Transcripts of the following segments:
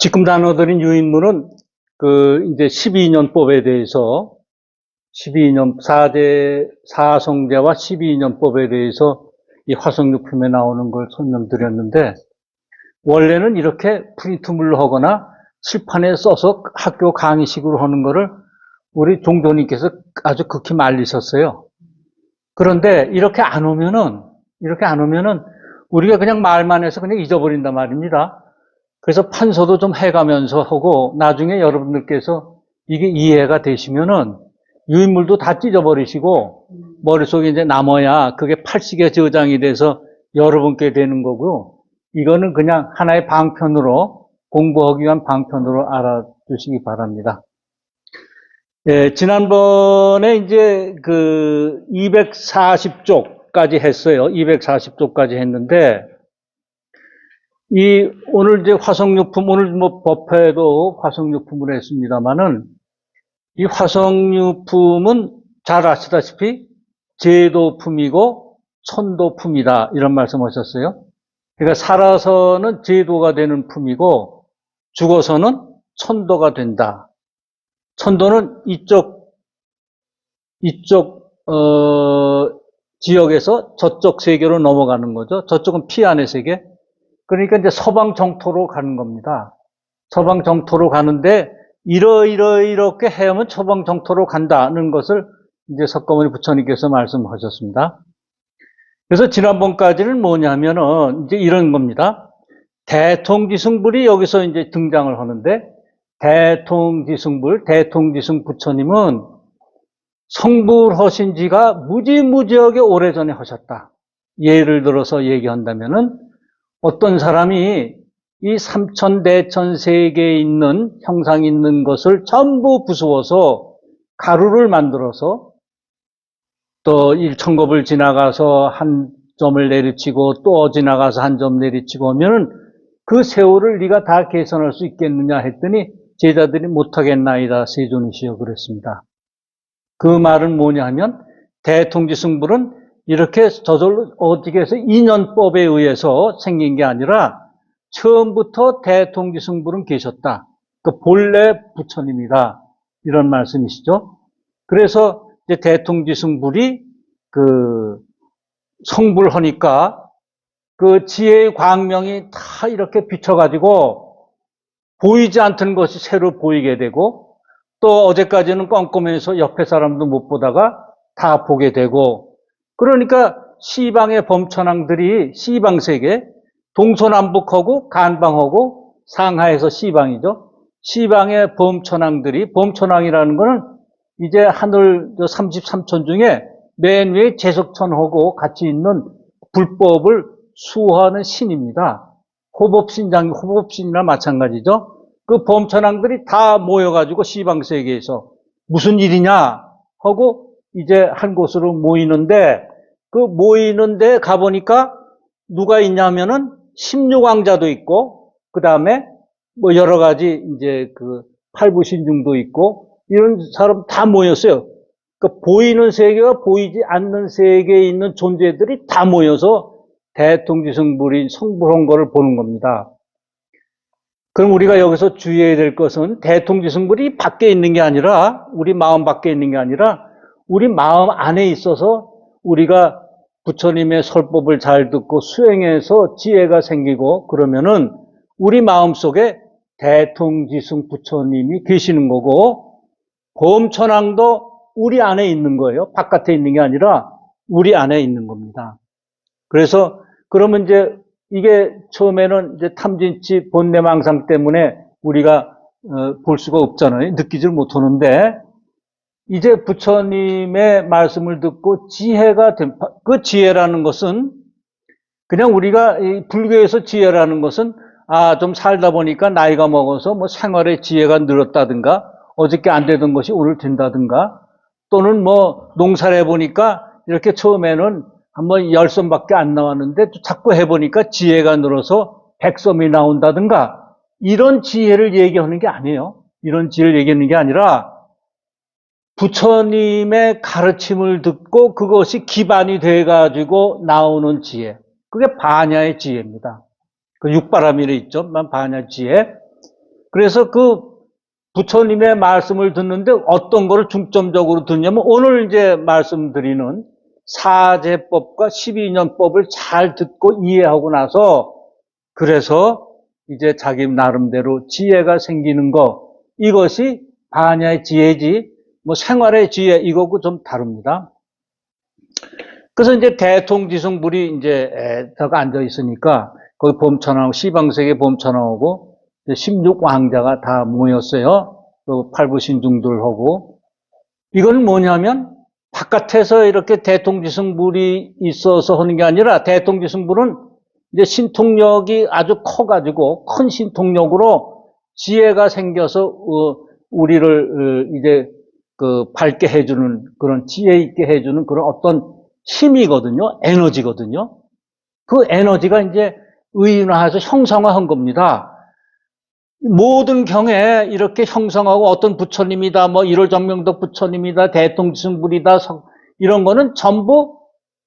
지금 나눠드린 유인물은 이제 12인연법에 대해서 12인연 사성제와 12인연법에 대해서 이 화성육품에 나오는 걸 설명드렸는데, 원래는 이렇게 프린트물로 하거나 칠판에 써서 학교 강의식으로 하는 거를 우리 종조님께서 아주 극히 말리셨어요. 그런데 이렇게 안 오면은 우리가 그냥 말만 해서 그냥 잊어버린단 말입니다. 그래서 판서도 좀 해가면서 하고, 나중에 여러분들께서 이게 이해가 되시면은 유인물도 다 찢어버리시고 머릿속에 이제 남아야 그게 팔식에 저장이 돼서 여러분께 되는 거고요. 이거는 그냥 하나의 방편으로, 공부하기 위한 방편으로 알아두시기 바랍니다. 예, 지난번에 이제 240쪽까지 했어요. 240쪽까지 했는데, 오늘 이제 화성유품, 오늘 뭐 법회도 화성유품을 했습니다만은, 이 화성유품은 잘 아시다시피 제도품이고 천도품이다, 이런 말씀 하셨어요. 그러니까 살아서는 제도가 되는 품이고 죽어서는 천도가 된다. 천도는 이쪽 지역에서 저쪽 세계로 넘어가는 거죠. 저쪽은 피 안의 세계. 그러니까 이제 서방 정토로 가는 겁니다. 서방 정토로 가는데 이렇게 해야만 서방 정토로 간다는 것을 이제 석가모니 부처님께서 말씀하셨습니다. 그래서 지난번까지는 뭐냐면은 이제 이런 겁니다. 대통지승불이 여기서 이제 등장을 하는데, 대통지승 부처님은 성불하신 지가 무지무지하게 오래전에 하셨다. 예를 들어서 얘기한다면은, 어떤 사람이 이 삼천대천 세계에 있는 형상이 있는 것을 전부 부수어서 가루를 만들어서 또 일천겁을 지나가서 한 점을 내리치고 또 지나가서 한 점 내리치고 하면은 그 세월을 네가 다 계산할 수 있겠느냐 했더니 제자들이 못하겠나이다 세존이시여 그랬습니다. 그 말은 뭐냐 하면, 대통지승불은 이렇게 저절로 어떻게 해서 인연법에 의해서 생긴 게 아니라 처음부터 대통지승불은 계셨다. 그 본래 부처님이다, 이런 말씀이시죠. 그래서 이제 대통지승불이 성불하니까 그 지혜의 광명이 다 이렇게 비춰가지고 보이지 않던 것이 새로 보이게 되고, 또 어제까지는 껌껌해서 옆에 사람도 못 보다가 다 보게 되고, 그러니까 시방의 범천왕들이 시방세계, 동서남북하고 간방하고 상하에서 시방이죠. 시방의 범천왕들이, 범천왕이라는 거는 이제 하늘 33천 중에 맨 위에 제석천하고 같이 있는 불법을 수호하는 신입니다. 호법신이나 마찬가지죠. 그 범천왕들이 다 모여가지고 시방세계에서 무슨 일이냐 하고 이제 한 곳으로 모이는데, 그 모이는데 가보니까 누가 있냐면은 16왕자도 있고, 그 다음에 뭐 여러 가지 이제 팔부신중도 있고, 이런 사람 다 모였어요. 그 보이는 세계와 보이지 않는 세계에 있는 존재들이 다 모여서 대통지승불이 성불한 거를 보는 겁니다. 그럼 우리가 여기서 주의해야 될 것은, 대통지승불이 밖에 있는 게 아니라, 우리 마음 밖에 있는 게 아니라 우리 마음 안에 있어서 우리가 부처님의 설법을 잘 듣고 수행해서 지혜가 생기고 그러면은 우리 마음속에 대통지승 부처님이 계시는 거고, 범천왕도 우리 안에 있는 거예요. 바깥에 있는 게 아니라 우리 안에 있는 겁니다. 그래서 그러면 이제 이게 처음에는 이제 탐진치 본내망상 때문에 우리가 볼 수가 없잖아요. 느끼지를 못하는데, 이제 부처님의 말씀을 듣고 지혜가 된, 그 지혜라는 것은 그냥 우리가 이 불교에서 지혜라는 것은 좀 살다 보니까 나이가 먹어서 뭐 생활의 지혜가 늘었다든가, 어저께 안 되던 것이 오늘 된다든가, 또는 뭐 농사를 해보니까 이렇게 처음에는 한번 10섬밖에 안 나왔는데 또 자꾸 해보니까 지혜가 늘어서 100섬이 나온다든가, 이런 지혜를 얘기하는 게 아니에요. 이런 지혜를 얘기하는 게 아니라 부처님의 가르침을 듣고 그것이 기반이 돼가지고 나오는 지혜. 그게 반야의 지혜입니다. 그 육바라밀에 있죠. 반야 지혜. 그래서 그 부처님의 말씀을 듣는데 어떤 거를 중점적으로 듣냐면 오늘 이제 말씀드리는 사제법과 12년법을 잘 듣고 이해하고 나서 그래서 이제 자기 나름대로 지혜가 생기는 거, 이것이 반야의 지혜지 뭐 생활의 지혜 이거하고 좀 다릅니다. 그래서 이제 대통지승불이 이제 저가 앉아 있으니까 거기 범천왕, 시방세계 범천왕하고 16왕자가 다 모였어요. 또 팔부신중들하고. 이건 뭐냐면 바깥에서 이렇게 대통지승불이 있어서 하는 게 아니라 대통지승불은 이제 신통력이 아주 커가지고 큰 신통력으로 지혜가 생겨서 우리를 이제 그 밝게 해주는 그런 지혜 있게 해주는 그런 어떤 힘이거든요. 에너지거든요. 그 에너지가 이제 의인화해서 형상화한 겁니다. 모든 경에 이렇게 형성하고 어떤 부처님이다, 뭐 1월 정명덕 부처님이다, 대통지승불이다, 이런 거는 전부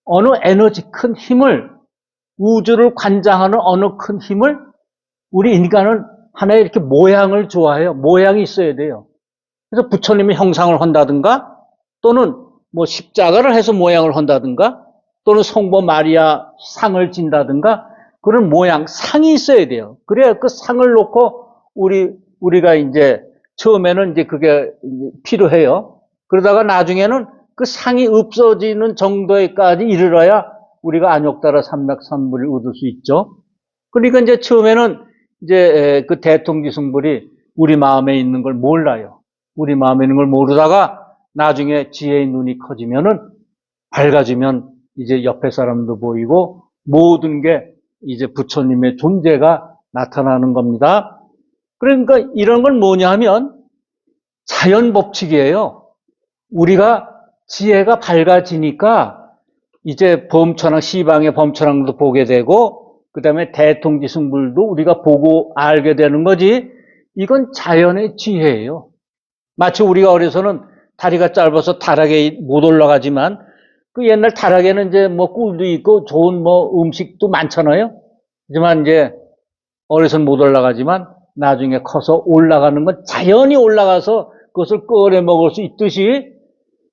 어느 에너지 큰 힘을, 우주를 관장하는 어느 큰 힘을, 우리 인간은 하나의 이렇게 모양을 좋아해요. 모양이 있어야 돼요. 그래서 부처님이 형상을 한다든가, 또는 뭐 십자가를 해서 모양을 한다든가, 또는 성모 마리아 상을 진다든가, 그런 모양, 상이 있어야 돼요. 그래야 그 상을 놓고 우리가 이제 처음에는 이제 그게 필요해요. 그러다가 나중에는 그 상이 없어지는 정도에까지 이르러야 우리가 안욕따라 삼맥산물을 얻을 수 있죠. 그러니까 이제 처음에는 이제 그 대통지승불이 우리 마음에 있는 걸 몰라요. 우리 마음에 있는 걸 모르다가 나중에 지혜의 눈이 커지면은 밝아지면 이제 옆에 사람도 보이고 모든 게 이제 부처님의 존재가 나타나는 겁니다. 그러니까 이런 건 뭐냐 하면 자연 법칙이에요. 우리가 지혜가 밝아지니까 이제 범천왕, 시방의 범천왕도 보게 되고 그 다음에 대통지승불도 우리가 보고 알게 되는 거지. 이건 자연의 지혜예요. 마치 우리가 어려서는 다리가 짧아서 타락에 못 올라가지만 그 옛날 타락에는 이제 뭐 꿀도 있고 좋은 뭐 음식도 많잖아요. 하지만 이제 어려서는 못 올라가지만 나중에 커서 올라가는 건 자연히 올라가서 그것을 꺼내 먹을 수 있듯이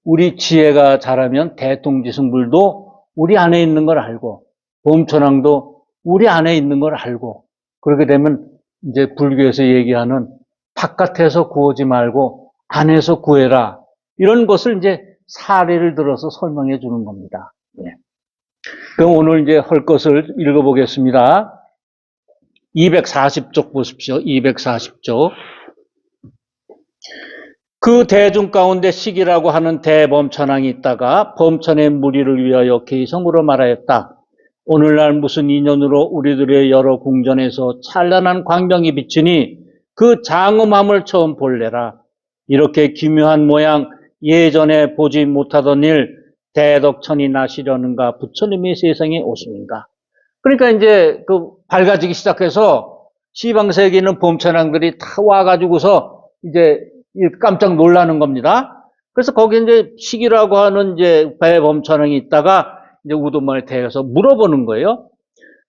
우리 지혜가 자라면 대통지승불도 우리 안에 있는 걸 알고 범천왕도 우리 안에 있는 걸 알고 그렇게 되면 이제 불교에서 얘기하는 바깥에서 구하지 말고 안에서 구해라 이런 것을 이제 사례를 들어서 설명해 주는 겁니다. 예. 그럼 오늘 이제 할 것을 읽어보겠습니다. 240쪽 보십시오. 240쪽. 그 대중 가운데 식이라고 하는 대범천왕이 있다가 범천의 무리를 위하여 개성으로 말하였다. 오늘날 무슨 인연으로 우리들의 여러 궁전에서 찬란한 광명이 비치니 그 장엄함을 처음 볼래라. 이렇게 기묘한 모양 예전에 보지 못하던 일 대덕천이 나시려는가 부처님이 세상에 오십니까? 그러니까 이제 그 밝아지기 시작해서 시방세계에 있는 범천왕들이 다 와가지고서 이제 깜짝 놀라는 겁니다. 그래서 거기 이제 식이라고 하는 이제 배범천왕이 있다가 이제 우두머리에 대해서 물어보는 거예요.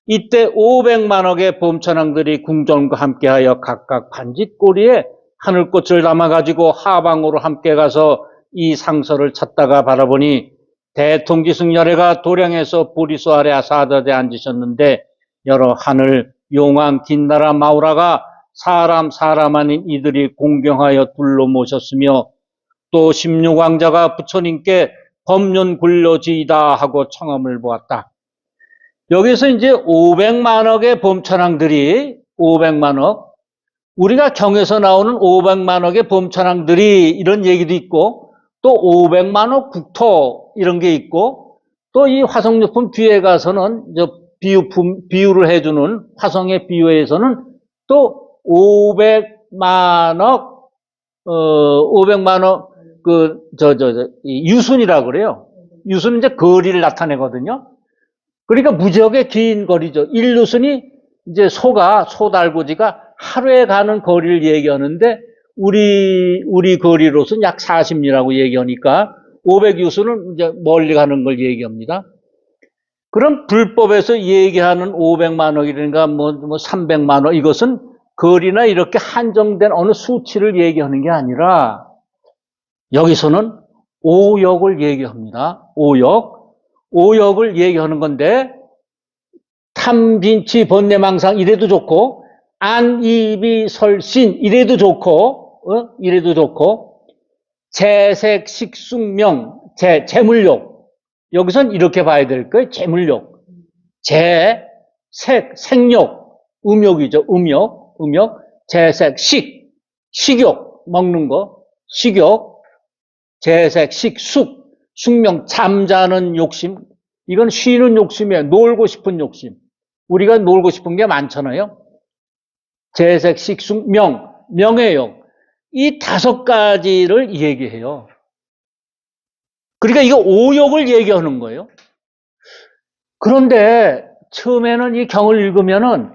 이때 500만억의 범천왕들이 궁전과 함께하여 각각 반짓꼬리에 하늘꽃을 담아가지고 하방으로 함께 가서 이 상서를 찾다가 바라보니 대통지승열애가 도량에서 보리수 아래 사자대에 앉으셨는데 여러 하늘, 용왕, 뒷나라, 마우라가 사람 아닌 이들이 공경하여 둘러 모셨으며 또 16왕자가 부처님께 법륜 굴려지이다 하고 청함을 보았다. 여기서 이제 500만억의 범천왕들이 500만억 우리가 경에서 나오는 500만억의 범천왕들이 이런 얘기도 있고 또 500만억 국토 이런 게 있고 또 이 화성유품 뒤에 가서는 비유를 해주는 화성의 비유에서는 또 500만억 500만억 유순이라고 그래요. 유순은 이제 거리를 나타내거든요. 그러니까 무지하게 긴 거리죠. 1유순이 이제 소달구지가 하루에 가는 거리를 얘기하는데 우리 거리로서는 약 40리라고 얘기하니까 500유순은 이제 멀리 가는 걸 얘기합니다. 그럼 불법에서 얘기하는 500만억이라든가 뭐 300만억 이것은 거리나 이렇게 한정된 어느 수치를 얘기하는 게 아니라 여기서는 오역을 얘기합니다. 오역을 얘기하는 건데 탐진치 번뇌망상 이래도 좋고 안이비설신 이래도 좋고 재색식숙명 재물욕 여기선 이렇게 봐야 될 거예요. 재물욕 생욕 음욕이죠. 음욕 재색 식욕 먹는 거 식욕 재색 숙명 잠자는 욕심 이건 쉬는 욕심이에요. 놀고 싶은 욕심 우리가 놀고 싶은 게 많잖아요. 재색 식숙명 명예욕 이 5가지를 얘기해요. 그러니까 이거 오욕을 얘기하는 거예요. 그런데 처음에는 이 경을 읽으면은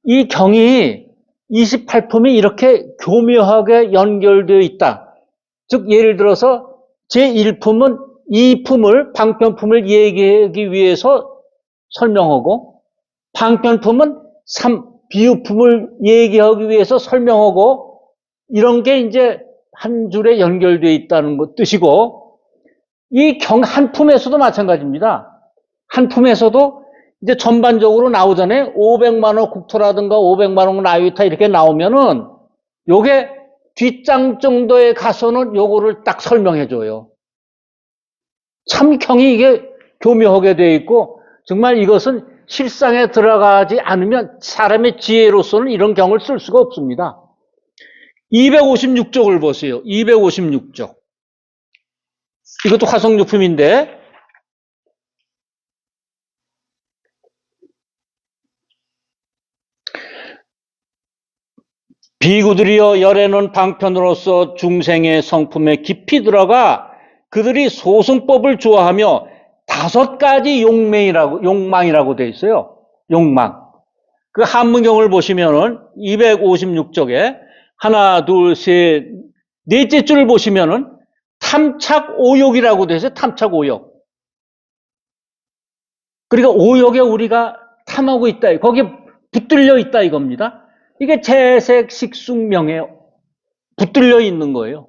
이 경이 28품이 이렇게 교묘하게 연결되어 있다. 즉 예를 들어서 제1품은 이 품을 방편품을 얘기하기 위해서 설명하고 방편품은 비유품을 얘기하기 위해서 설명하고 이런 게 이제 한 줄에 연결되어 있다는 것 뜻이고 이 경 한 품에서도 마찬가지입니다. 한 품에서도 이제 전반적으로 나오잖아요. 500만 원 국토라든가 500만 원 나유타 이렇게 나오면은 요게 뒷장 정도에 가서는 요거를 딱 설명해 줘요. 참 경이 이게 교묘하게 되어 있고 정말 이것은 실상에 들어가지 않으면 사람의 지혜로서는 이런 경을 쓸 수가 없습니다. 256쪽을 보세요. 256쪽. 이것도 화성유품인데 비구들이여 열에는 방편으로서 중생의 성품에 깊이 들어가 그들이 소승법을 좋아하며 5가지 욕망이라고 되어 있어요. 욕망. 그 한문경을 보시면은 256쪽에 하나, 둘, 셋, 넷째 줄을 보시면은 탐착오욕이라고 되어 있어요. 탐착오욕. 그러니까 오욕에 우리가 탐하고 있다. 거기에 붙들려 있다 이겁니다. 이게 재색식숙명에 붙들려 있는 거예요.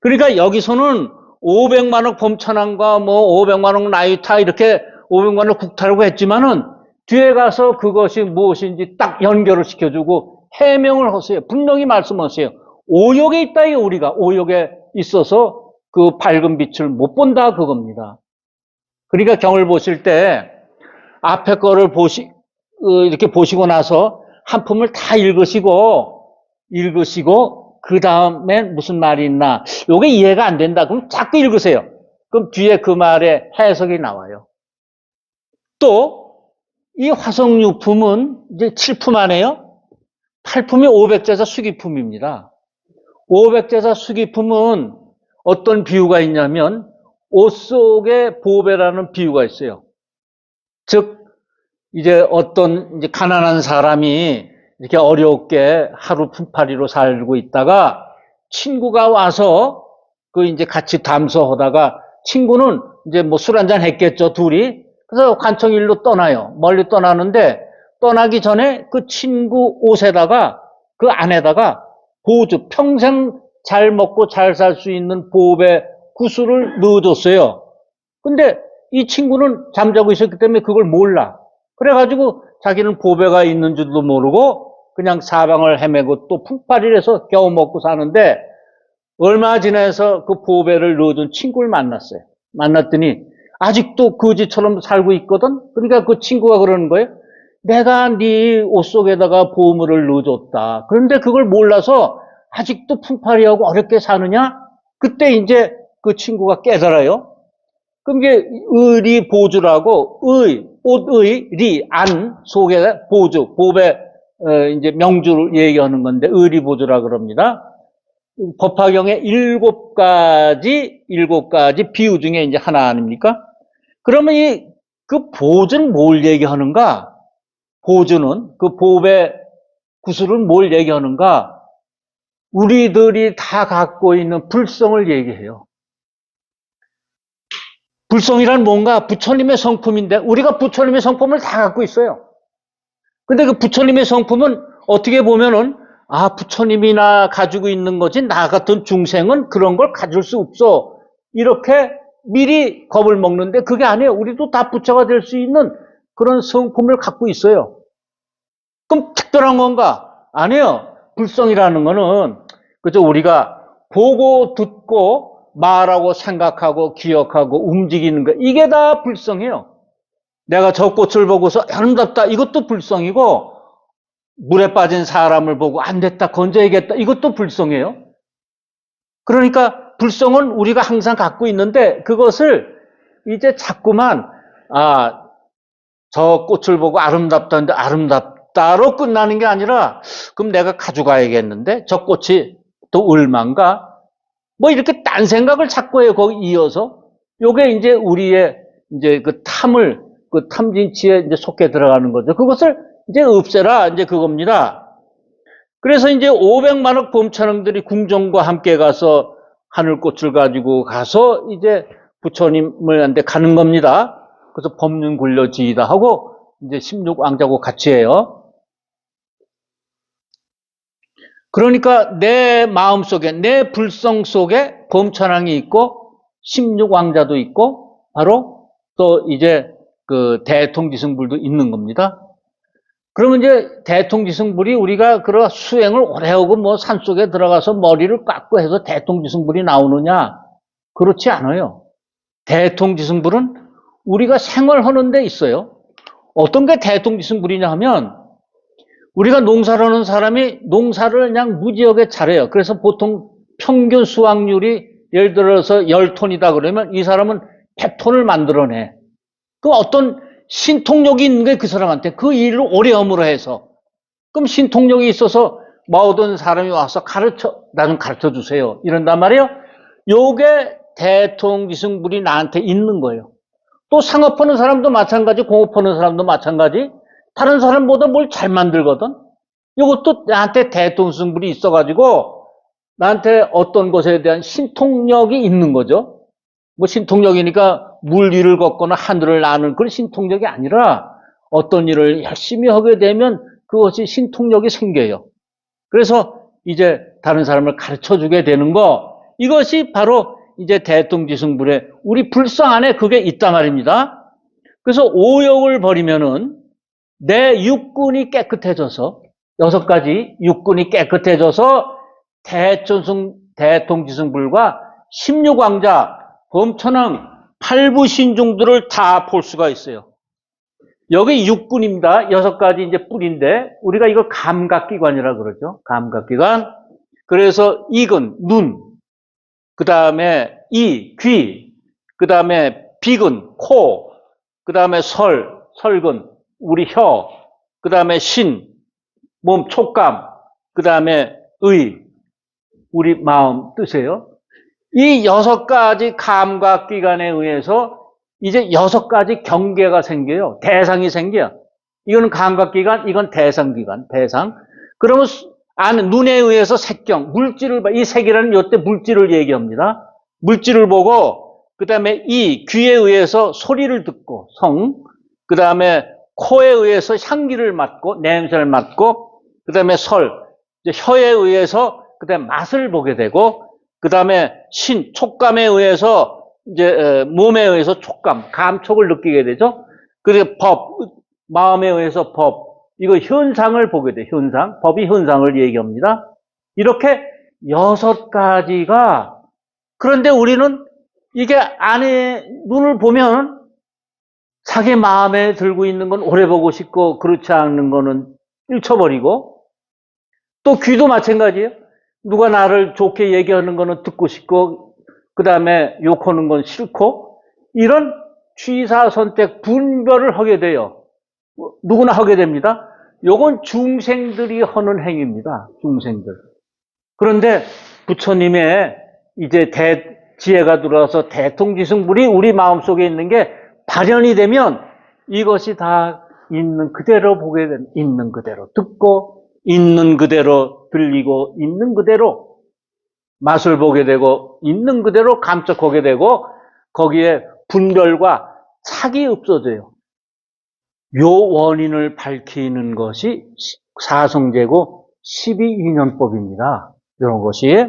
그러니까 여기서는 500만 원 범천왕과 500만 원 나이타 이렇게 500만 원 국타라고 했지만은 뒤에 가서 그것이 무엇인지 딱 연결을 시켜주고 해명을 하세요. 분명히 말씀하세요. 오욕에 있다 이게 우리가 오욕에 있어서 그 밝은 빛을 못 본다 그겁니다. 그러니까 경을 보실 때 앞에 거를 이렇게 보시고 나서 한 품을 다 읽으시고 그 다음에 무슨 말이 있나 요게 이해가 안 된다 그럼 자꾸 읽으세요. 그럼 뒤에 그 말에 해석이 나와요. 또 이 화성유품은 이제 7품 안에요. 8품이 500제자 수기품입니다. 500제자 수기품은 어떤 비유가 있냐면 옷 속에 보배라는 비유가 있어요. 즉 이제 어떤 이제 가난한 사람이 이렇게 어렵게 하루 품팔이로 살고 있다가 친구가 와서 그 이제 같이 담소하다가 친구는 이제 뭐 술 한잔 했겠죠, 둘이. 그래서 관청일로 떠나요. 멀리 떠나는데 떠나기 전에 그 친구 옷에다가 그 안에다가 보주, 평생 잘 먹고 잘 살 수 있는 보배 구슬을 넣어줬어요. 근데 이 친구는 잠자고 있었기 때문에 그걸 몰라. 그래가지고 자기는 보배가 있는 줄도 모르고 그냥 사방을 헤매고 또 품팔이를 해서 겨우 먹고 사는데 얼마 지나서 그 보배를 넣어준 친구를 만났어요. 만났더니 아직도 거지처럼 살고 있거든. 그러니까 그 친구가 그러는 거예요. 내가 네 옷 속에다가 보물을 넣어줬다. 그런데 그걸 몰라서 아직도 품팔이하고 어렵게 사느냐? 그때 이제 그 친구가 깨달아요. 그럼 이게 의리 보주라고 옷의 리, 안 속에 보주, 보배 이제 명주를 얘기하는 건데 의리 보주라 그럽니다. 법화경의 7가지 비유 중에 이제 하나 아닙니까? 그러면 그 보주는 뭘 얘기하는가? 보주는 그 보배 구슬은 뭘 얘기하는가? 우리들이 다 갖고 있는 불성을 얘기해요. 불성이란 뭔가 부처님의 성품인데 우리가 부처님의 성품을 다 갖고 있어요. 근데 그 부처님의 성품은 어떻게 보면은, 아, 부처님이나 가지고 있는 거지, 나 같은 중생은 그런 걸 가질 수 없어. 이렇게 미리 겁을 먹는데 그게 아니에요. 우리도 다 부처가 될 수 있는 그런 성품을 갖고 있어요. 그럼 특별한 건가? 아니에요. 불성이라는 거는, 그저 우리가 보고 듣고 말하고 생각하고 기억하고 움직이는 거, 이게 다 불성이에요. 내가 저 꽃을 보고서 아름답다, 이것도 불성이고, 물에 빠진 사람을 보고 안 됐다, 건져야겠다, 이것도 불성이에요. 그러니까 불성은 우리가 항상 갖고 있는데, 그것을 이제 자꾸만, 저 꽃을 보고 아름답다는데 아름답다로 끝나는 게 아니라, 그럼 내가 가져가야겠는데 저 꽃이 또 얼만가? 뭐 이렇게 딴 생각을 자꾸 해요. 거기 이어서. 요게 이제 우리의 이제 그 탐진치에 이제 속해 들어가는 거죠. 그것을 이제 없애라, 이제 그겁니다. 그래서 이제 500만억 범천왕들이 궁정과 함께 가서 하늘꽃을 가지고 가서 이제 부처님한테 가는 겁니다. 그래서 법륜 굴려지이다 하고 이제 16왕자고 같이 해요. 그러니까 내 마음속에, 내 불성 속에 범천왕이 있고 16왕자도 있고 바로 또 이제 그 대통지승불도 있는 겁니다. 그러면 이제 대통지승불이 우리가 그런 수행을 오래 하고 뭐 산속에 들어가서 머리를 깎고 해서 대통지승불이 나오느냐? 그렇지 않아요. 대통지승불은 우리가 생활하는 데 있어요. 어떤 게 대통지승불이냐 하면, 우리가 농사를 하는 사람이 농사를 그냥 무지하게 잘해요. 그래서 보통 평균 수확률이 예를 들어서 10톤이다 그러면 이 사람은 100톤을 만들어내. 그 어떤 신통력이 있는 게 그 사람한테 그 일을 오래함으로 해서. 그럼 신통력이 있어서 모든 사람이 와서 나 좀 가르쳐 주세요, 이런단 말이에요. 요게 대통지승불이 나한테 있는 거예요. 또 상업하는 사람도 마찬가지, 공업하는 사람도 마찬가지. 다른 사람보다 뭘 잘 만들거든. 이것도 나한테 대통지승불이 있어가지고 나한테 어떤 것에 대한 신통력이 있는 거죠. 뭐 신통력이니까 물 위를 걷거나 하늘을 나는 그런 신통력이 아니라 어떤 일을 열심히 하게 되면 그것이 신통력이 생겨요. 그래서 이제 다른 사람을 가르쳐 주게 되는 거, 이것이 바로 이제 대통지승불에 우리 불성 안에 그게 있단 말입니다. 그래서 오욕을 버리면은 내 육군이 깨끗해져서, 6가지 육군이 깨끗해져서 대통지승불과 16왕자, 범천왕, 8부신중들을 다 볼 수가 있어요. 여기 육군입니다. 6가지 이제 뿔인데, 우리가 이걸 감각기관이라 그러죠. 감각기관. 그래서 이근, 눈, 그 다음에 이, 귀, 그 다음에 비근, 코, 그 다음에 설근, 우리 혀, 그 다음에 신, 몸 촉감, 그 다음에 의, 우리 마음 뜻이에요. 이 6가지 감각기관에 의해서 이제 6가지 경계가 생겨요. 대상이 생겨요. 이거는 감각기관, 이건 대상기관, 대상. 그러면 눈에 의해서 색경, 물질을 봐. 이 색이라는 이때 물질을 얘기합니다. 물질을 보고, 그 다음에 이 귀에 의해서 소리를 듣고, 성, 그 다음에 코에 의해서 향기를 맡고, 냄새를 맡고, 그 다음에 혀에 의해서 그 다음에 맛을 보게 되고, 그 다음에 촉감에 의해서 이제 몸에 의해서 촉감, 감촉을 느끼게 되죠. 그리고 마음에 의해서 이거 현상을 보게 돼. 현상, 법이 현상을 얘기합니다. 이렇게 6가지가, 그런데 우리는 이게 안에 눈을 보면 자기 마음에 들고 있는 건 오래 보고 싶고 그렇지 않는 거는 잃혀버리고, 또 귀도 마찬가지예요. 누가 나를 좋게 얘기하는 거는 듣고 싶고, 그 다음에 욕하는 건 싫고, 이런 취사 선택 분별을 하게 돼요. 누구나 하게 됩니다. 요건 중생들이 하는 행위입니다. 중생들. 그런데 부처님의 이제 지혜가 들어와서 대통지승불이 우리 마음속에 있는 게 발현이 되면 이것이 다 있는 그대로 보게 되는, 있는 그대로 듣고, 있는 그대로 들리고, 있는 그대로 맛을 보게 되고, 있는 그대로 감촉하게 되고, 거기에 분별과 착이 없어져요. 요 원인을 밝히는 것이 사성제고 12인연법입니다. 이런 것이.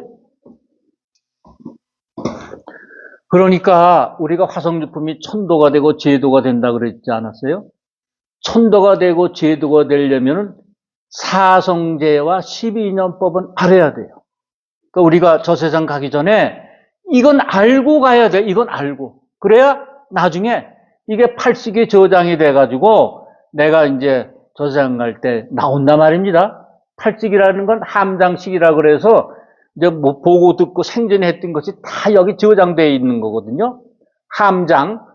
그러니까 우리가 화성유품이 천도가 되고 제도가 된다 그랬지 않았어요? 천도가 되고 제도가 되려면 사성제와 12인연법은 알아야 돼요. 그러니까 우리가 저 세상 가기 전에 이건 알고 가야 돼. 이건 알고. 그래야 나중에 이게 팔식이 저장이 돼가지고 내가 이제 저 세상 갈 때 나온단 말입니다. 팔식이라는 건 함장식이라 그래서 이제 뭐 보고 듣고 생전했던 것이 다 여기 저장되어 있는 거거든요. 함장,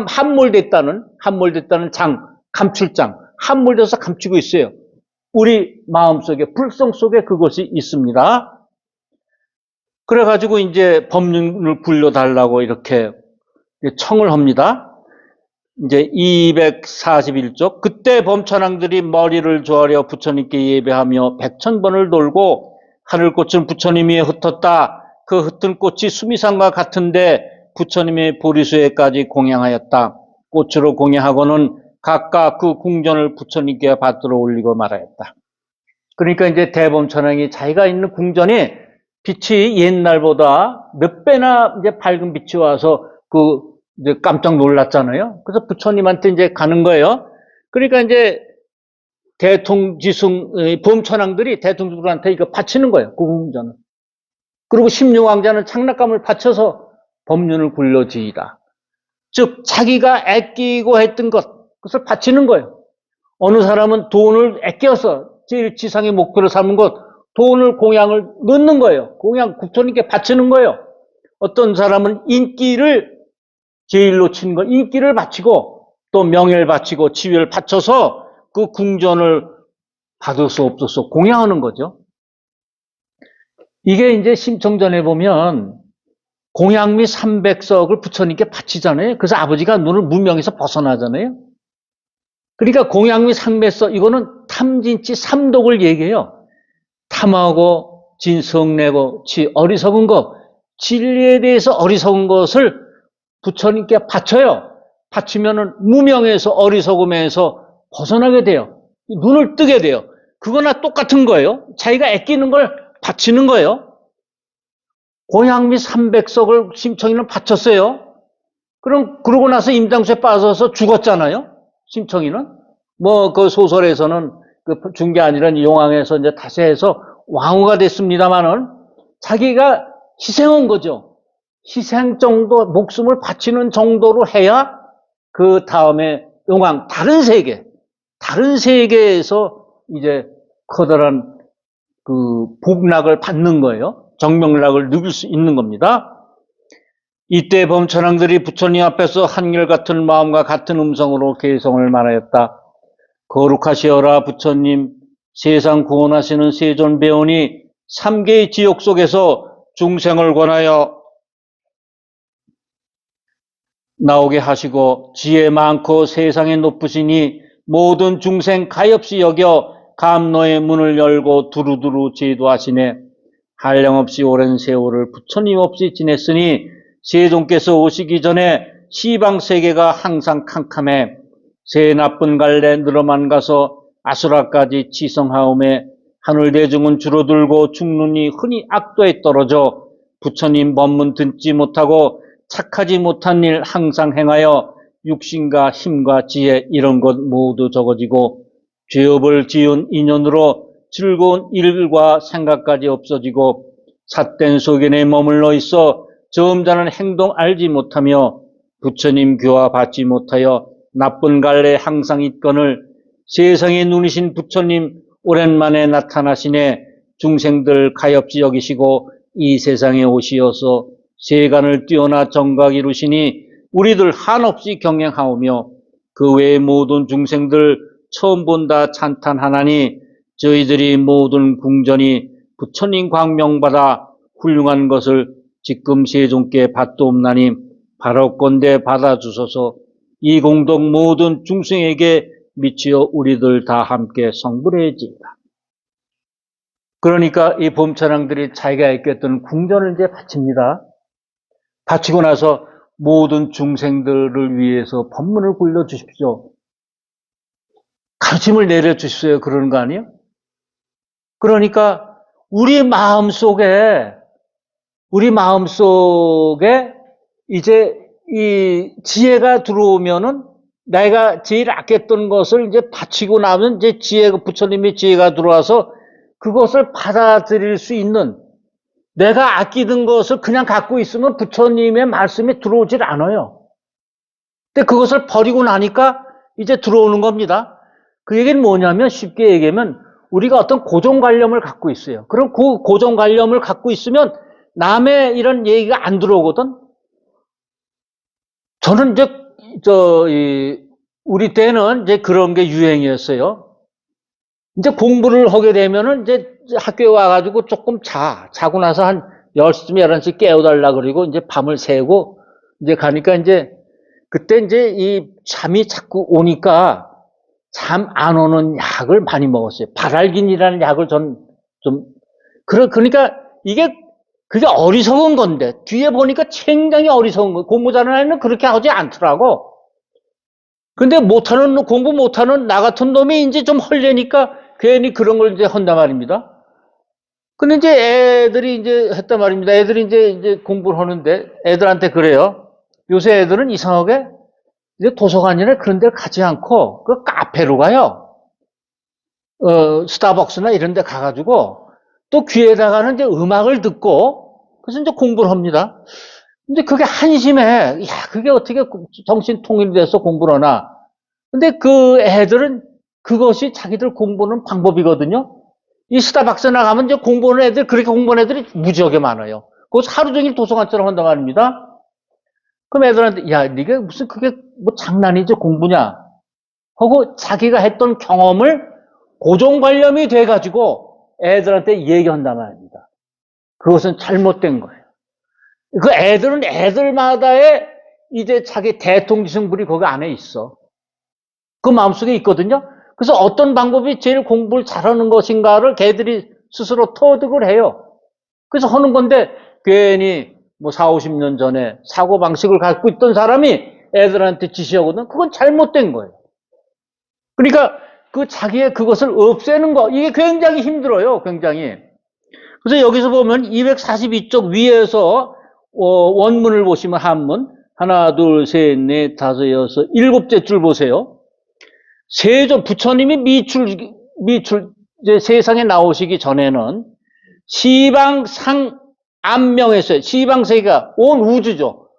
함몰됐다는 장, 감출장, 함몰돼서 감추고 있어요. 우리 마음속에, 불성 속에 그것이 있습니다. 그래가지고 이제 법륜을 굴려달라고 이렇게 청을 합니다. 이제 241쪽. 그때 범천왕들이 머리를 조아려 부처님께 예배하며 100,000번을 돌고 하늘꽃은 부처님 위에 흩었다. 그 흩은 꽃이 수미산과 같은데 부처님의 보리수에까지 공양하였다. 꽃으로 공양하고는 각각 그 궁전을 부처님께 받들어 올리고 말하였다. 그러니까 이제 대범천왕이 자기가 있는 궁전이 빛이 옛날보다 몇 배나 이제 밝은 빛이 와서 이제 깜짝 놀랐잖아요. 그래서 부처님한테 이제 가는 거예요. 그러니까 이제 범천왕들이 대통주들한테 이거 바치는 거예요. 그 궁전을. 그리고 십류왕자는 장락감을 바쳐서 법륜을 굴려지이다. 즉 자기가 아끼고 했던 것을 바치는 거예요. 어느 사람은 돈을 아껴서 제일 지상의 목표로 삼은 것, 돈을 공양을 넣는 거예요. 공양 부처님께 바치는 거예요. 어떤 사람은 인기를 제일로 치는 거, 인기를 바치고 또 명예를 바치고 지위를 바쳐서 그 궁전을 받을 수 없어서 공양하는 거죠. 이게 이제 심청전에 보면 공양미 300석을 부처님께 바치잖아요. 그래서 아버지가 눈을 무명에서 벗어나잖아요. 그러니까 공양미 300석, 이거는 탐진치 3독을 얘기해요. 탐하고 진성내고 어리석은 것, 진리에 대해서 어리석은 것을 부처님께 바쳐요. 바치면은 무명에서 어리석음에서 벗어나게 돼요. 눈을 뜨게 돼요. 그거나 똑같은 거예요. 자기가 아끼는 걸 바치는 거예요. 공양미 300석을 심청이는 바쳤어요. 그러고 나서 임장수에 빠져서 죽었잖아요. 심청이는. 뭐 그 소설에서는 준 게 아니라 용왕에서 이제 다세해서 왕후가 됐습니다만은 자기가 희생한 거죠. 희생 정도, 목숨을 바치는 정도로 해야 그 다음에 용왕, 다른 세계에서 이제 커다란 복락을 받는 거예요. 정명락을 누릴 수 있는 겁니다. 이때 범천왕들이 부처님 앞에서 한결같은 마음과 같은 음성으로 개성을 말하였다. 거룩하시어라 부처님, 세상 구원하시는 세존배운이 3개의 지옥 속에서 중생을 권하여 나오게 하시고 지혜 많고 세상에 높으시니 모든 중생 가엾이 여겨 감로의 문을 열고 두루두루 제도하시네. 한량없이 오랜 세월을 부처님 없이 지냈으니 세존께서 오시기 전에 시방세계가 항상 캄캄해 새 나쁜 갈래 늘어만 가서 아수라까지 치성하오매 하늘대중은 줄어들고 죽는이 흔히 악도에 떨어져 부처님 법문 듣지 못하고 착하지 못한 일 항상 행하여 육신과 힘과 지혜 이런 것 모두 적어지고 죄업을 지은 인연으로 즐거운 일과 생각까지 없어지고 삿된 소견에 머물러 있어 점잖은 행동 알지 못하며 부처님 교화 받지 못하여 나쁜 갈래 항상 있거늘 세상에 눈이신 부처님 오랜만에 나타나시네. 중생들 가엾이 여기시고 이 세상에 오시어서 세간을 뛰어나 정각 이루시니 우리들 한없이 경행하오며 그 외의 모든 중생들 처음 본다 찬탄하나니 저희들이 모든 궁전이 부처님 광명받아 훌륭한 것을 지금 세존께 받도옵나니 바라건대 받아주소서. 이 공덕 모든 중생에게 미치어 우리들 다 함께 성불해지이다. 그러니까 이 범천왕들이 자기가 아꼈던 궁전을 이제 바칩니다. 바치고 나서 모든 중생들을 위해서 법문을 굴려주십시오. 가르침을 내려주셨어요. 그러는 거 아니에요? 그러니까 우리 마음속에 이제 이 지혜가 들어오면은 내가 제일 아꼈던 것을 이제 바치고 나면 이제 부처님의 지혜가 들어와서 그것을 받아들일 수 있는, 내가 아끼던 것을 그냥 갖고 있으면 부처님의 말씀이 들어오질 않아요. 근데 그것을 버리고 나니까 이제 들어오는 겁니다. 그 얘기는 뭐냐면, 쉽게 얘기하면 우리가 어떤 고정관념을 갖고 있어요. 그럼 그 고정관념을 갖고 있으면 남의 이런 얘기가 안 들어오거든. 저는 이제 우리 때는 이제 그런 게 유행이었어요. 이제 공부를 하게 되면은 이제 학교에 와가지고 조금 자고 나서 한 10시쯤 11시 깨워달라 그러고 이제 밤을 새고 이제 가니까 이제 그때 이제 이 잠이 자꾸 오니까 잠 안 오는 약을 많이 먹었어요. 바랄긴이라는 약을 그러니까 그게 어리석은 건데, 뒤에 보니까 굉장히 어리석은 거. 공부 잘하는 애는 그렇게 하지 않더라고. 근데 공부 못하는 나 같은 놈이 이제 좀 헐려니까 괜히 그런 걸 이제 한단 말입니다. 근데 이제 애들이 이제 했단 말입니다. 애들이 이제 공부를 하는데 애들한테 그래요. 요새 애들은 이상하게 이제 도서관이나 그런 데 가지 않고 그 카페로 가요. 스타벅스나 이런 데 가가지고 또 귀에다가는 이제 음악을 듣고 그래서 이제 공부를 합니다. 근데 그게 한심해. 야, 그게 어떻게 정신 통일이 돼서 공부를 하나. 근데 그 애들은 그것이 자기들 공부하는 방법이거든요. 이 스타벅스 나가면 이제 공부하는 애들, 그렇게 공부하는 애들이 무지하게 많아요. 그것을 하루 종일 도서관처럼 한단 말입니다. 그럼 애들한테, 야, 네가 무슨 그게 뭐 장난이지 공부냐? 하고 자기가 했던 경험을 고정관념이 돼가지고 애들한테 얘기한단 말입니다. 그것은 잘못된 거예요. 그 애들은 애들마다의 이제 자기 대통지성불이 거기 안에 있어. 그 마음속에 있거든요. 그래서 어떤 방법이 제일 공부를 잘하는 것인가를 걔들이 스스로 터득을 해요. 그래서 하는 건데 괜히 뭐 40, 50년 전에 사고방식을 갖고 있던 사람이 애들한테 지시하거든. 그건 잘못된 거예요. 그러니까 그 자기의 그것을 없애는 거, 이게 굉장히 힘들어요. 굉장히. 그래서 여기서 보면 242쪽 위에서 원문을 보시면 한문 하나, 둘, 셋, 넷, 다섯, 여섯, 일곱째 줄 보세요. 부처님이 이제 세상에 나오시기 전에는 시방상 안명했어요. 시방세계가 온 우주죠.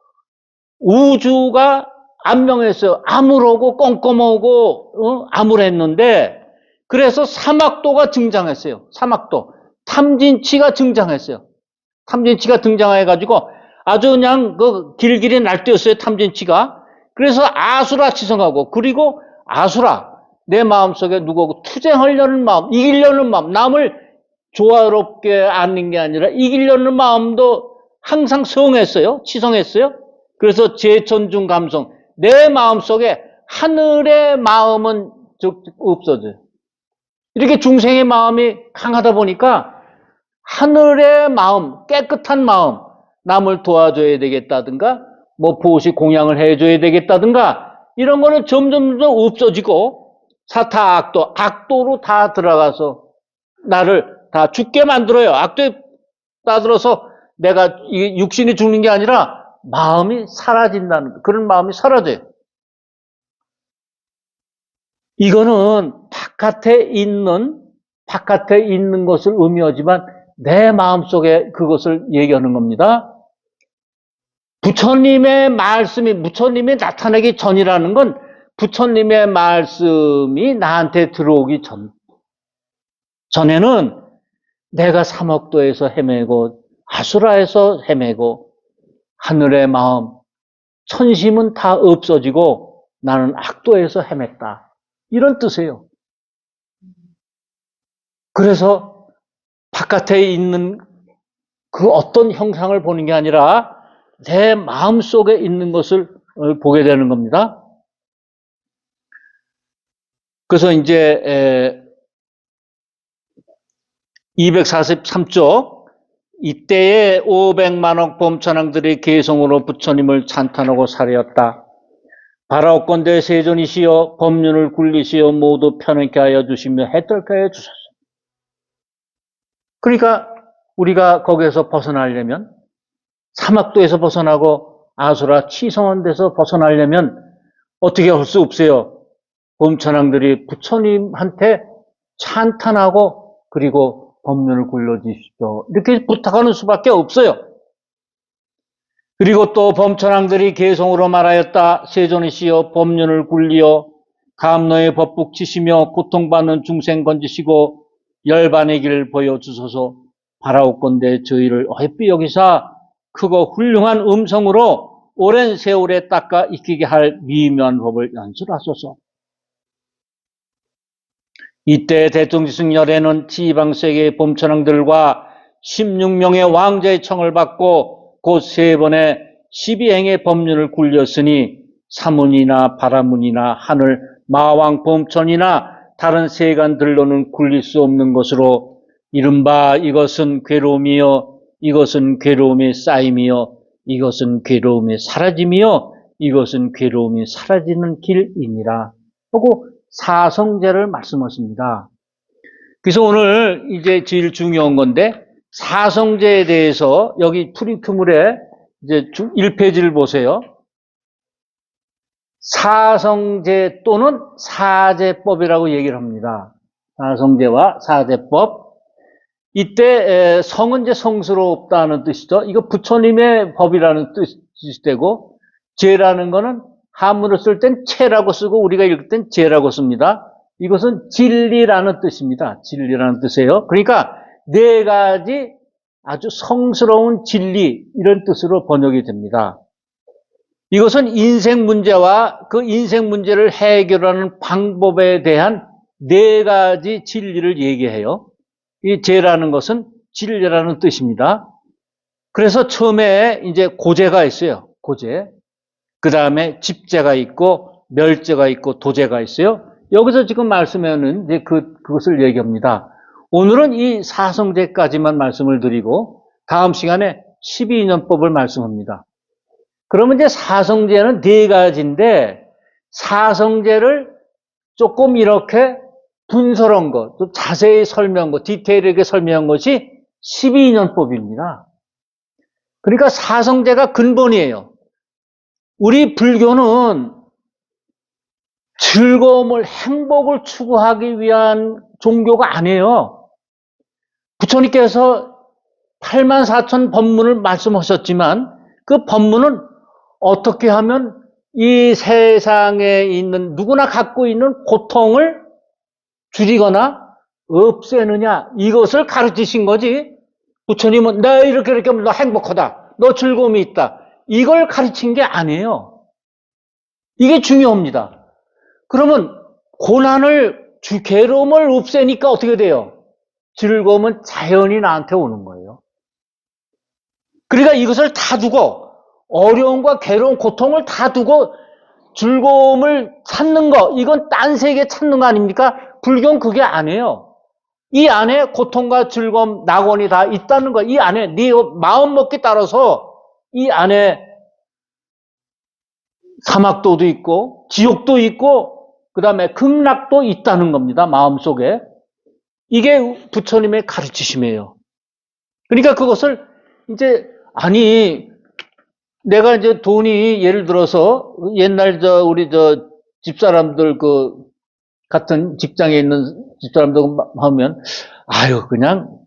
우주가 안명했어요. 암울하고 껌껌하고 암울했는데 그래서 사막도가 등장했어요. 사막도. 탐진치가 등장했어요. 탐진치가 등장해가지고 아주 그냥 그 길길이 날뛰었어요. 탐진치가. 그래서 아수라 치성하고, 그리고 아수라, 내 마음속에 누구하고 투쟁하려는 마음, 이기려는 마음, 남을 조화롭게 앉는 게 아니라 이기려는 마음도 항상 성했어요. 치성했어요. 그래서 제천중 감성, 내 마음속에 하늘의 마음은 없어져요. 이렇게 중생의 마음이 강하다 보니까 하늘의 마음, 깨끗한 마음, 남을 도와줘야 되겠다든가 뭐 보시 공양을 해줘야 되겠다든가 이런 거는 점점 없어지고 악도로 다 들어가서 나를 다 죽게 만들어요. 악도에 따들어서 내가 육신이 죽는 게 아니라 마음이 사라진다는, 그런 마음이 사라져요. 이거는 바깥에 있는 것을 의미하지만 내 마음속에 그것을 얘기하는 겁니다. 부처님이 나타나기 전이라는 건 부처님의 말씀이 나한테 들어오기 전에는 내가 사막도에서 헤매고 아수라에서 헤매고 하늘의 마음, 천심은 다 없어지고 나는 악도에서 헤맸다. 이런 뜻이에요. 그래서 바깥에 있는 그 어떤 형상을 보는 게 아니라 내 마음속에 있는 것을 보게 되는 겁니다. 그래서 이제 243쪽, 이때에 500만억 범천왕들이 개성으로 부처님을 찬탄하고 사려었다. 바라옵건대 세존이시여 법륜을 굴리시어 모두 편하게 하여 주시며 해떨게 하여 주소서. 그러니까 우리가 거기에서 벗어나려면, 사막도에서 벗어나고 아수라 치성한 데서 벗어나려면 어떻게 할 수 없어요. 범천왕들이 부처님한테 찬탄하고 그리고 법륜을 굴려주십시오, 이렇게 부탁하는 수밖에 없어요. 그리고 또 범천왕들이 개성으로 말하였다. 세존이시여 법륜을 굴리어 감노의 법북 치시며 고통받는 중생 건지시고 열반의 길을 보여주소서. 바라옵건대 저희를 어여삐 여기사 크고 훌륭한 음성으로 오랜 세월에 닦아 익히게 할 미묘한 법을 연설하소서. 이때 대통지승열에는 지방세계의 범천왕들과 16명의 왕자의 청을 받고 곧 3번의 12행의 법륜을 굴렸으니 사문이나 바라문이나 하늘, 마왕, 범천이나 다른 세간들로는 굴릴 수 없는 것으로 이른바 이것은 괴로움이요, 이것은 괴로움의 쌓임이요, 이것은 괴로움의 사라짐이요, 이것은 괴로움이 사라지는 길이니라 하고 사성제를 말씀하십니다. 그래서 오늘 이제 제일 중요한 건데, 사성제에 대해서 여기 프리큐물에 이제 1페이지를 보세요. 사성제 또는 사제법이라고 얘기를 합니다. 사성제와 사제법. 이때 성은 이제 성스럽다는 뜻이죠. 이거 부처님의 법이라는 뜻이 되고, 제라는 거는 한문을 쓸 땐 체라고 쓰고 우리가 읽을 땐 제라고 씁니다. 이것은 진리라는 뜻입니다. 진리라는 뜻이에요. 그러니까 4가지 아주 성스러운 진리, 이런 뜻으로 번역이 됩니다. 이것은 인생 문제와 그 인생 문제를 해결하는 방법에 대한 4가지 진리를 얘기해요. 이 제라는 것은 진리라는 뜻입니다. 그래서 처음에 이제 고제가 있어요. 고제. 그 다음에 집제가 있고 멸제가 있고 도제가 있어요. 여기서 지금 말씀하는 이제 그것을 얘기합니다. 오늘은 이 사성제까지만 말씀을 드리고 다음 시간에 12인연법을 말씀합니다. 그러면 이제 사성제는 4가지인데 사성제를 조금 이렇게 분설한 것, 또 자세히 설명한 것, 디테일하게 설명한 것이 12인연법입니다. 그러니까 사성제가 근본이에요. 우리 불교는 즐거움을, 행복을 추구하기 위한 종교가 아니에요. 부처님께서 84,000 법문을 말씀하셨지만 그 법문은 어떻게 하면 이 세상에 있는 누구나 갖고 있는 고통을 줄이거나 없애느냐, 이것을 가르치신 거지. 부처님은 너 이렇게 하면 너 행복하다, 너 즐거움이 있다, 이걸 가르친 게 아니에요. 이게 중요합니다. 그러면 괴로움을 없애니까 어떻게 돼요? 즐거움은 자연히 나한테 오는 거예요. 그러니까 이것을 다 두고, 어려움과 괴로움, 고통을 다 두고 즐거움을 찾는 거, 이건 딴 세계 찾는 거 아닙니까? 불교는 그게 아니에요. 이 안에 고통과 즐거움, 낙원이 다 있다는 거, 이 안에 네 마음먹기 따라서 이 안에 사막도도 있고 지옥도 있고 그 다음에 극락도 있다는 겁니다. 마음속에. 이게 부처님의 가르치심이에요. 그러니까 그것을 이제 내가 이제 돈이 예를 들어서 옛날 우리 집사람들 같은 직장에 있는 집사람들 하면 그냥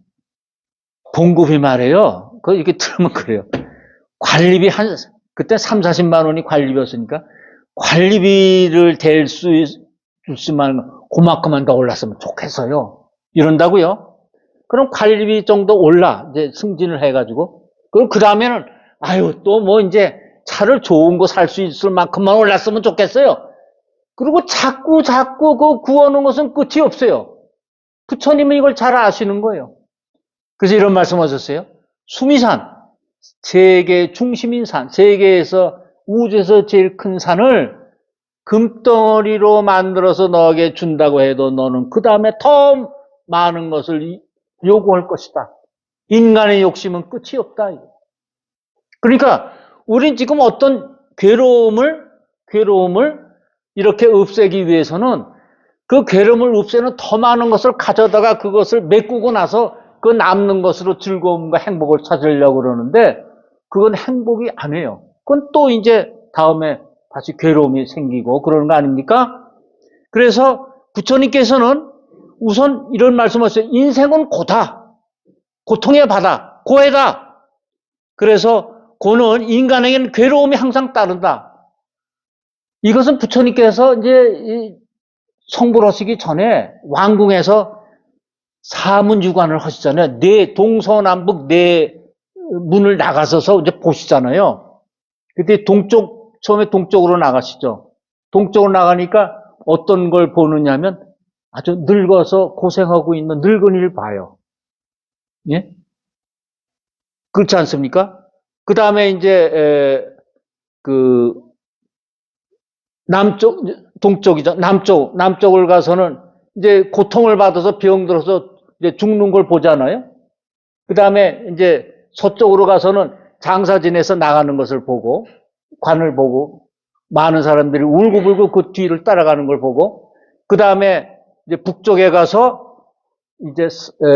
봉급이 말이에요. 이렇게 들으면 그래요. 관리비 그때 3, 40만 원이 관리비였으니까 관리비를 댈 수 있으면 그만큼만 더 올랐으면 좋겠어요. 이런다고요. 그럼 관리비 정도 이제 승진을 해가지고 그 다음에는 또 뭐 이제 차를 좋은 거 살 수 있을 만큼만 올랐으면 좋겠어요. 그리고 자꾸 구하는 것은 끝이 없어요. 부처님은 이걸 잘 아시는 거예요. 그래서 이런 말씀하셨어요. 수미산, 세계 중심인 산, 세계에서 우주에서 제일 큰 산을 금덩어리로 만들어서 너에게 준다고 해도 너는 그 다음에 더 많은 것을 요구할 것이다. 인간의 욕심은 끝이 없다. 그러니까 우린 지금 어떤 괴로움을 이렇게 없애기 위해서는 그 괴로움을 없애는 더 많은 것을 가져다가 그것을 메꾸고 나서 그 남는 것으로 즐거움과 행복을 찾으려고 그러는데 그건 행복이 아니에요. 그건 또 이제 다음에 다시 괴로움이 생기고 그러는 거 아닙니까? 그래서 부처님께서는 우선 이런 말씀하셨어요. 인생은 고다. 고통의 바다. 고해다. 그래서 고는 인간에게는 괴로움이 항상 따른다. 이것은 부처님께서 이제 성불하시기 전에 왕궁에서 사문유관을 하시잖아요. 네 동서남북 네 문을 나가서서 이제 보시잖아요. 그때 처음에 동쪽으로 나가시죠. 동쪽으로 나가니까 어떤 걸 보느냐면 아주 늙어서 고생하고 있는 늙은이를 봐요. 예? 그렇지 않습니까? 그 다음에 이제 동쪽이죠. 남쪽을 가서는 이제 고통을 받아서 병들어서 이제 죽는 걸 보잖아요. 그 다음에 이제 서쪽으로 가서는 장사 지내서 나가는 것을 보고, 관을 보고, 많은 사람들이 울고불고 그 뒤를 따라가는 걸 보고, 그 다음에 이제 북쪽에 가서 이제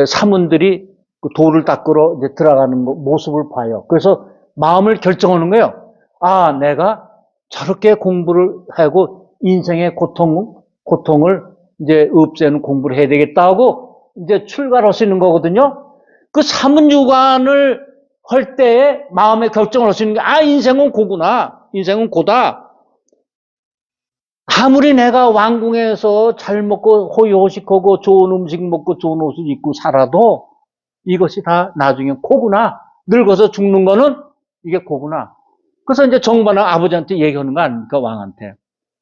사문들이 그 돌을 닦으러 이제 들어가는 모습을 봐요. 그래서 마음을 결정하는 거예요. 아, 내가 저렇게 공부를 하고 인생의 고통을 이제 없애는 공부를 해야 되겠다 하고 이제 출발할 수 있는 거거든요. 그 사문유관을 할 때에 마음의 결정을 할 수 있는 게, 아, 인생은 고구나. 인생은 고다. 아무리 내가 왕궁에서 잘 먹고 호의호식하고 좋은 음식 먹고 좋은 옷을 입고 살아도 이것이 다 나중에 고구나. 늙어서 죽는 거는 이게 고구나. 그래서 이제 정반은 아버지한테 얘기하는 거 아닙니까? 왕한테.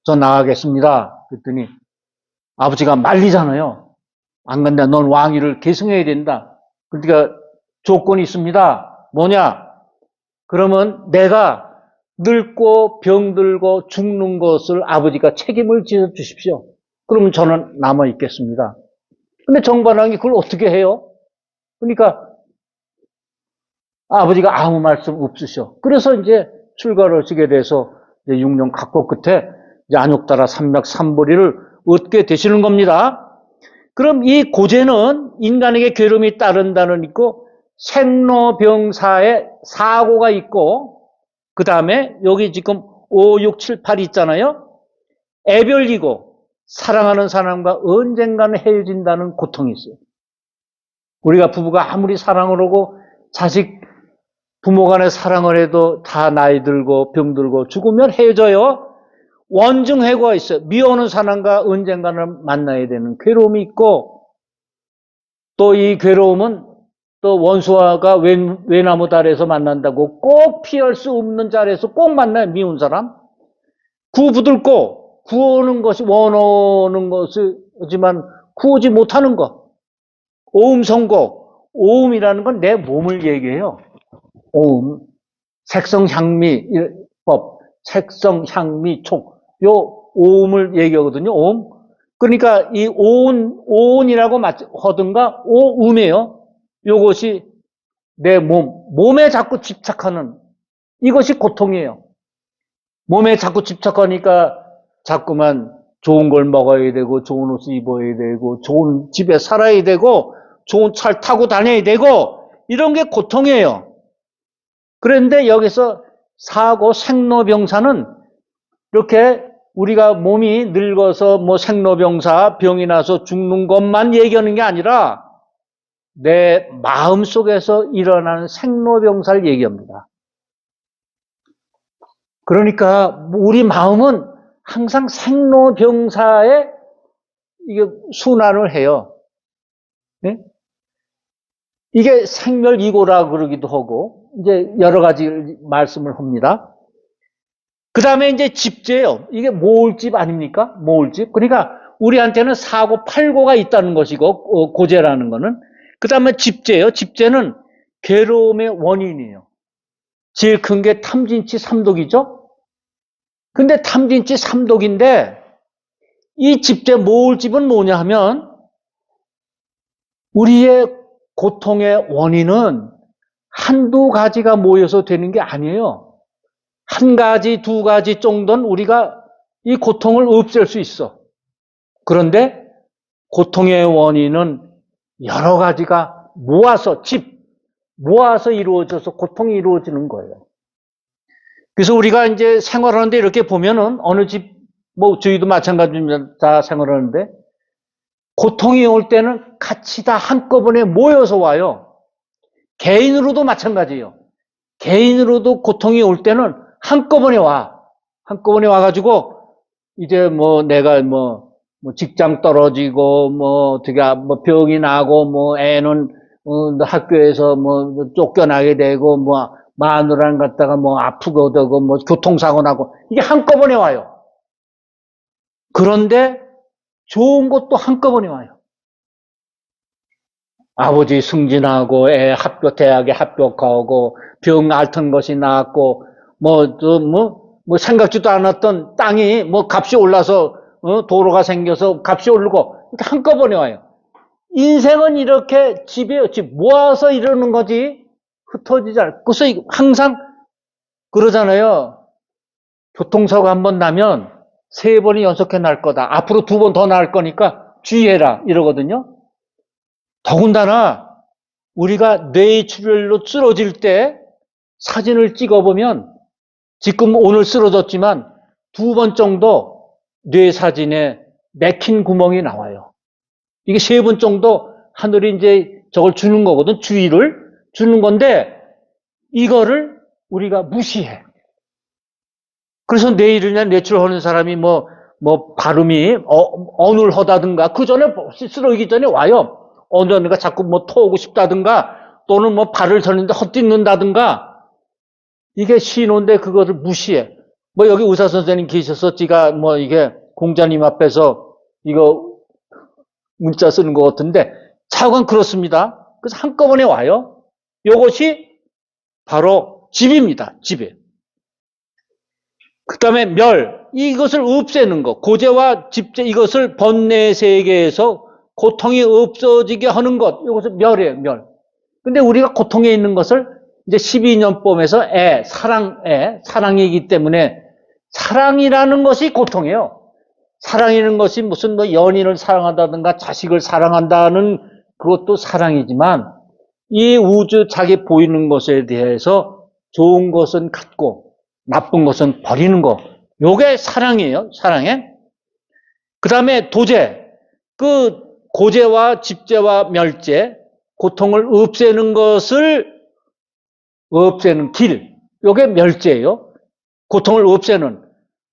저 나가겠습니다. 그랬더니 아버지가 말리잖아요. 안 간다. 넌 왕위를 계승해야 된다. 그러니까 조건이 있습니다. 뭐냐? 그러면 내가 늙고 병들고 죽는 것을 아버지가 책임을 져 주십시오. 그러면 저는 남아 있겠습니다. 근데 정반왕이 그걸 어떻게 해요? 그러니까 아버지가 아무 말씀 없으셔. 그래서 이제 출가를 하시게 돼서 이제 6년 각고 끝에 이제 안욕따라 삼맥 삼보리를 얻게 되시는 겁니다. 그럼 이 고제는 인간에게 괴로움이 따른다는 있고 생로병사의 사고가 있고 그 다음에 여기 지금 5, 6, 7, 8 있잖아요. 애별이고 사랑하는 사람과 언젠가는 헤어진다는 고통이 있어요. 우리가 부부가 아무리 사랑을 하고 자식 부모 간에 사랑을 해도 다 나이 들고 병들고 죽으면 헤어져요. 원증회고가 있어요. 미워하는 사람과 언젠가는 만나야 되는 괴로움이 있고 또 이 괴로움은 또 원수와가 외나무 달에서 만난다고 꼭 피할 수 없는 자리에서 꼭 만나요. 미운 사람. 구부들고 구하는 것이 원하는 것이지만 구하지 못하는 것. 오음성고. 오음이라는 건 내 몸을 얘기해요. 오음. 색성향미법. 색성향미촉. 요 오음을 얘기하거든요. 오음. 그러니까 이 오운이라고 하든가 오음이에요. 요것이 내 몸에 자꾸 집착하는 이것이 고통이에요. 몸에 자꾸 집착하니까 자꾸만 좋은 걸 먹어야 되고 좋은 옷을 입어야 되고 좋은 집에 살아야 되고 좋은 차를 타고 다녀야 되고 이런 게 고통이에요. 그런데 여기서 사고 생로병사는 이렇게 우리가 몸이 늙어서 뭐 생로병사 병이 나서 죽는 것만 얘기하는 게 아니라 내 마음 속에서 일어나는 생로병사를 얘기합니다. 그러니까 우리 마음은 항상 생로병사에 이게 순환을 해요. 네? 이게 생멸이고라 그러기도 하고 이제 여러 가지 말씀을 합니다. 그 다음에 이제 집재예요. 이게 모을집 아닙니까? 모을집. 그러니까 우리한테는 사고 팔고가 있다는 것이고 고재라는 거는. 그 다음에 집재예요. 집재는 괴로움의 원인이에요. 제일 큰 게 탐진치 삼독이죠. 근데 탐진치 삼독인데 이 집재 모을집은 뭐냐 하면 우리의 고통의 원인은 한두 가지가 모여서 되는 게 아니에요. 한 가지, 두 가지 정도는 우리가 이 고통을 없앨 수 있어. 그런데 고통의 원인은 여러 가지가 모아서 이루어져서 고통이 이루어지는 거예요. 그래서 우리가 이제 생활하는데 이렇게 보면은 어느 집, 뭐 저희도 마찬가지입니다. 다 생활하는데 고통이 올 때는 같이 다 한꺼번에 모여서 와요. 개인으로도 마찬가지예요. 개인으로도 고통이 올 때는 한꺼번에 와. 한꺼번에 와가지고 이제 뭐 내가 뭐 직장 떨어지고 뭐 어떻게 뭐 병이 나고 뭐 애는 학교에서 뭐 쫓겨나게 되고 뭐 마누라는 갖다가 뭐 아프고 되고 뭐 교통사고 나고 이게 한꺼번에 와요. 그런데 좋은 것도 한꺼번에 와요. 아버지 승진하고 애 대학에 합격하고 병 앓던 것이 나았고 뭐 생각지도 않았던 땅이 뭐 값이 올라서 도로가 생겨서 값이 오르고 이렇게 한꺼번에 와요. 인생은 이렇게 집에 모아서 이러는 거지 흩어지지 않고. 그래서 항상 그러잖아요. 교통사고 한 번 나면 3번이 연속해 날 거다. 앞으로 2번 더 날 거니까 주의해라 이러거든요. 더군다나 우리가 뇌출혈로 쓰러질 때 사진을 찍어보면 지금 오늘 쓰러졌지만 2번 정도 뇌 사진에 맥힌 구멍이 나와요. 이게 3번 정도 하늘이 이제 저걸 주는 거거든. 주의를 주는 건데 이거를 우리가 무시해. 그래서 내일이나 뇌출하는 사람이 뭐 발음이 어눌하다든가 그 전에 쓰러지기 전에 와요. 어느가 자꾸 뭐 토하고 싶다든가 또는 뭐 발을 쳤는데 헛디는다든가 이게 신호인데 그거를 무시해. 뭐 여기 의사 선생님 계셔서 제가 뭐 이게 공자님 앞에서 이거 문자 쓰는 것 같은데 차관 그렇습니다. 그래서 한꺼번에 와요. 이것이 바로 집입니다. 집에. 그 다음에 이것을 없애는 것. 고재와 집재 이것을 번뇌 세계에서 고통이 없어지게 하는 것. 이것을 멸이에요. 근데 우리가 고통에 있는 것을 이제 12년법에서 사랑이기 때문에 사랑이라는 것이 고통이에요. 사랑이라는 것이 무슨 뭐 연인을 사랑한다든가 자식을 사랑한다는 그것도 사랑이지만 이 우주 자기 보이는 것에 대해서 좋은 것은 갖고 나쁜 것은 버리는 거. 요게 사랑이에요. 사랑에. 그 다음에 도제. 그 고제와 집제와 멸제. 고통을 없애는 것을 없애는 길. 요게 멸제예요. 고통을 없애는.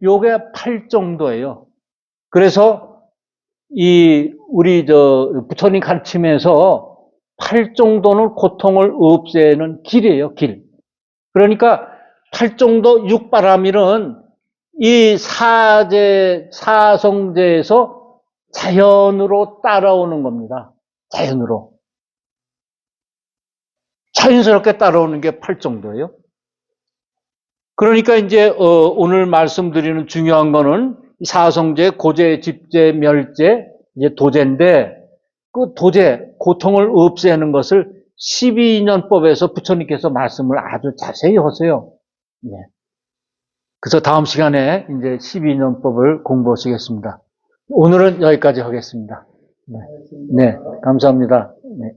요게 8정도예요. 그래서 우리 부처님 가르침에서 8정도는 고통을 없애는 길이에요. 길. 그러니까 8정도 6바라밀은 이 사성제에서 자연으로 따라오는 겁니다. 자연으로. 자연스럽게 따라오는 게 8정도예요. 그러니까 이제 오늘 말씀드리는 중요한 거는 사성제, 고제, 집제, 멸제, 이제 도제인데 그 도제, 고통을 없애는 것을 12년법에서 부처님께서 말씀을 아주 자세히 하세요. 네. 그래서 다음 시간에 이제 12년법을 공부하시겠습니다. 오늘은 여기까지 하겠습니다. 네, 네 감사합니다. 네.